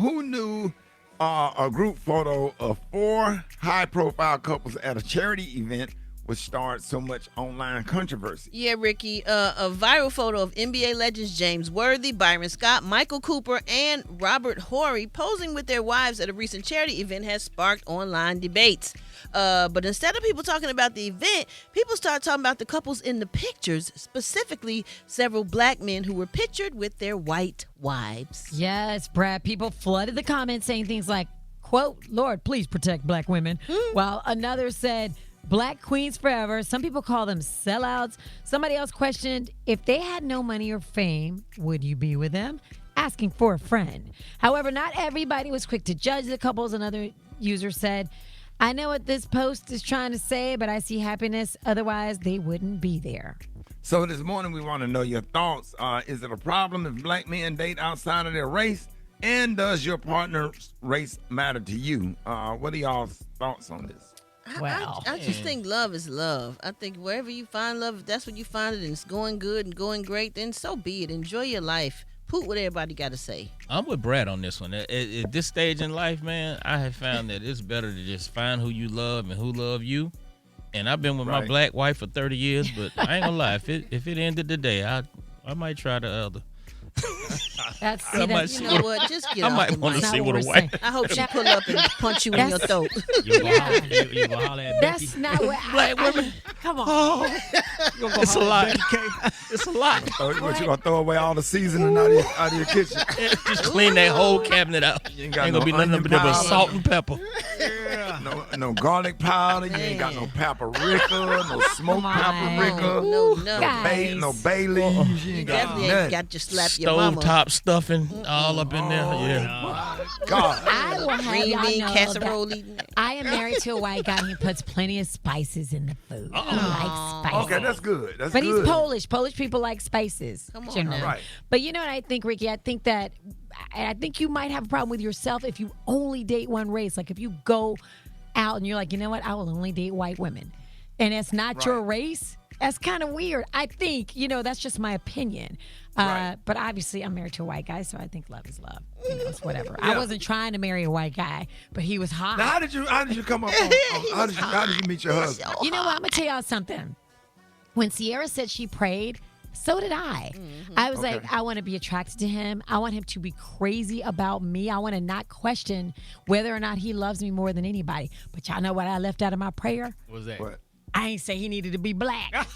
who knew a group photo of 4 high-profile couples at a charity event would start so much online controversy? Yeah, Ricky, a viral photo of NBA legends James Worthy, Byron Scott, Michael Cooper, and Robert Horry posing with their wives at a recent charity event has sparked online debates. But instead of people talking about the event, people start talking about the couples in the pictures, specifically several black men who were pictured with their white wives. Yes, Brad. People flooded the comments saying things like, quote, Lord, please protect black women. While another said, Black queens forever. Some people call them sellouts. Somebody else questioned, if they had no money or fame, would you be with them? Asking for a friend. However, not everybody was quick to judge the couples. Another user said, I know what this post is trying to say, but I see happiness. Otherwise, they wouldn't be there. So this morning we want to know your thoughts. Is it a problem if black men date outside of their race? And does your partner's race matter to you? What are y'all's thoughts on this? I just think love is love. I think wherever you find love, if that's what you find it and it's going good and going great, then so be it. Enjoy your life. Put what everybody got to say. I'm with Brad on this one. At this stage in life, man, I have found that it's better to just find who you love and who love you. And I've been with my black wife for 30 years, but I ain't gonna lie. If it ended today, I might try the other. You know what? Just get I off might the want to mic. see what a wife. I hope she pull up and punch you in your throat. You gonna holler at Becky? That's not what Black women. Come on. Oh, it's a lot. It's a lot. What, you gonna throw away all the seasoning out of your kitchen? Just clean that whole cabinet out. You Ain't got gonna be nothing but salt and pepper. No garlic powder. You ain't got no paprika, no smoked paprika, no bay leaves. You ain't got Definitely nothing. ain't got to slap your mama. Stovetop stuffing all up in there. Yeah. God. I will have Green y'all bean know casserole that eating. I am married to a white guy who puts plenty of spices in the food. He likes spices. Okay, that's good. That's But good. he's Polish. Polish people like spices. Come on generally. now. Right. But you know what I think, Ricky? I think you might have a problem with yourself if you only date one race. Like if you go out and you're like, you know what? I will only date white women. And it's not your race. That's kind of weird. I think, that's just my opinion. But obviously, I'm married to a white guy, so I think love is love. It's whatever. I wasn't trying to marry a white guy, but he was hot. Now, how did you come up on how did you meet your husband? You know what? I'm going to tell y'all something. When Sierra said she prayed, so did I. I was like, I want to be attracted to him. I want him to be crazy about me. I want to not question whether or not he loves me more than anybody. But y'all know what I left out of my prayer? What's that? What? I ain't say he needed to be black. I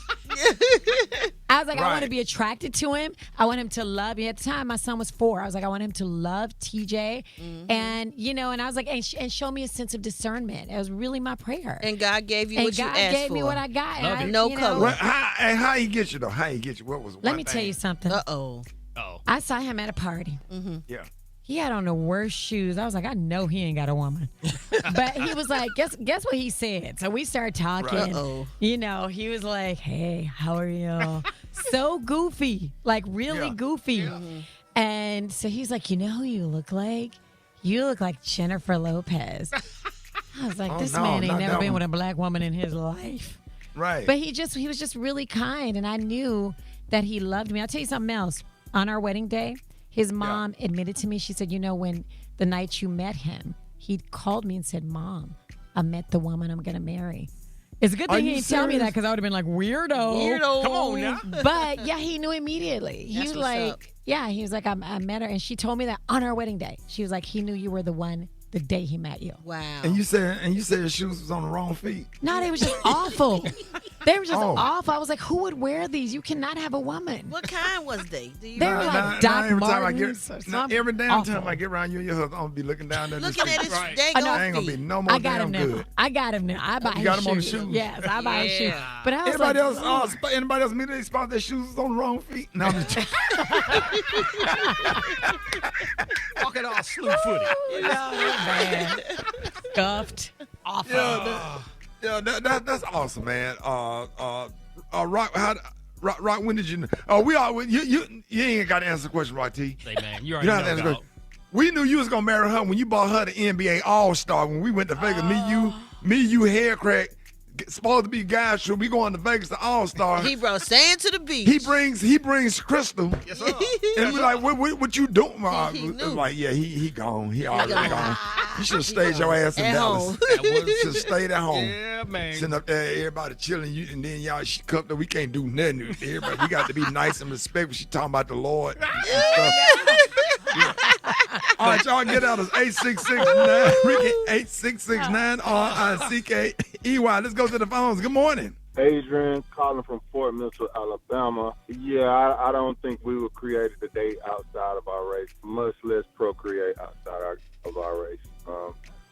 was like, I want to be attracted to him. I want him to love me. At the time, my son was 4. I was like, I want him to love TJ. And, and I was like, and show me a sense of discernment. It was really my prayer. And God gave you what you asked for. And God gave me what I got. Love And it. No color. Well, how he get you though? How he get you? What was? Let me tell you something. Uh-oh. I saw him at a party. Yeah. He had on the worst shoes. I was like, I know he ain't got a woman. But he was like, guess what he said? So we started talking. Right. Uh-oh. He was like, hey, how are you? So goofy, like really goofy. Yeah. And so he's like, you know who you look like? You look like Jennifer Lopez. I was like, this man ain't never been with a black woman in his life. Right. But he was just really kind. And I knew that he loved me. I'll tell you something else. On our wedding day, his mom admitted to me, she said, when the night you met him, he called me and said, Mom, I met the woman I'm going to marry. It's a good thing he didn't tell me that because I would have been like, weirdo. Come on now. But yeah, he knew immediately. He was like, he was like, I met her. And she told me that on our wedding day. She was like, he knew you were the one the day he met you. Wow. And you said his shoes was on the wrong feet. No, they were just awful. They were just awful. I was like, who would wear these? You cannot have a woman. What kind was they? They were like Doc Martens. Every damn time I get around you and your husband, I'm gonna be looking down there. Looking at his dang I ain't gonna be no more damn good. I got him now. I buy his shoes. You got him on the shoes? Yes, I buy his shoes. But I was anybody else immediately spot their shoes was on the wrong feet? No, I'm just Walking all slew-footed. Bad. Scuffed. Awful. That's awesome, man. Rock, when did you know? You ain't got to answer the question, right, T? Say, man, you already know, dog. We knew you was gonna marry her when you bought her the NBA All-Star when we went to Vegas. Me, you, hair crack. supposed to be guys. Should we going to Vegas to All Star? He brought sand to the beach. He brings Crystal. Yes, sir. And we're like, what you doing? He knew. Like, yeah, he gone. He already gone. You should have stayed your ass in At Dallas. home. Should have stayed at home. Yeah, man. Sitting up there, everybody chilling, and then y'all, she cupped up. We can't do nothing. Everybody, we got to be nice and respectful. She talking about the Lord and stuff. Yeah. All right, y'all get out of 8669 Ricky 8669 RICKEY. Let's go to the phones. Good morning. Adrian calling from Fort Mitchell, Alabama. Yeah, I don't think we were created to date outside of our race, much less procreate outside of our race.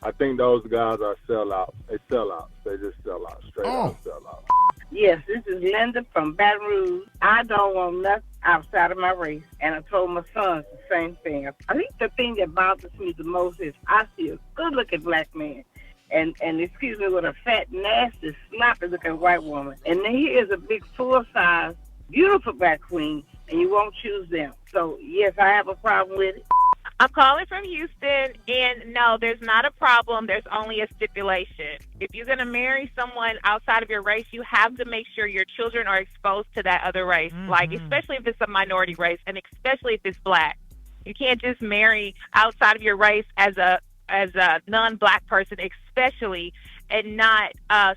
I think those guys are sellouts. They sellouts. They just sell out, straight out sellouts. Yes, this is Linda from Baton Rouge. I don't want nothing outside of my race, and I told my sons the same thing. I think the thing that bothers me the most is I see a good-looking black man, and excuse me, with a fat, nasty, sloppy-looking white woman, and then here is a big, full-size, beautiful black queen, and you won't choose them. So, yes, I have a problem with it. I'm calling from Houston, and no, there's not a problem. There's only a stipulation. If you're going to marry someone outside of your race, you have to make sure your children are exposed to that other race, like especially if it's a minority race, and especially if it's black. You can't just marry outside of your race as a non-black person, especially, and not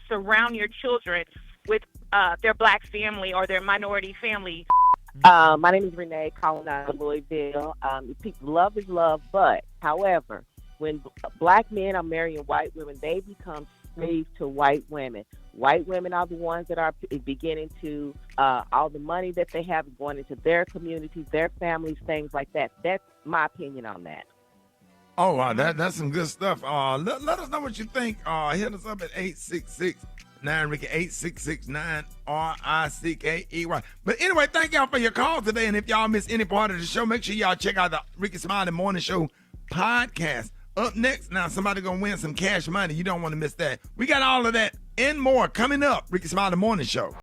surround your children with their black family or their minority family. My name is Renee, calling out of Louisville. Love is love, but however, when black men are marrying white women, they become slaves to white women. White women are the ones that are beginning to, all the money that they have is going into their communities, their families, things like that. That's my opinion on that. Oh, wow, that's some good stuff. Let us know what you think. Hit us up at 866-9 Ricky 8669 RICKEY. But anyway, thank y'all for your call today. And if y'all miss any part of the show, make sure y'all check out the Ricky Smiley Morning Show podcast. Up next, now somebody gonna win some cash money. You don't want to miss that. We got all of that and more coming up. Ricky Smiley Morning Show.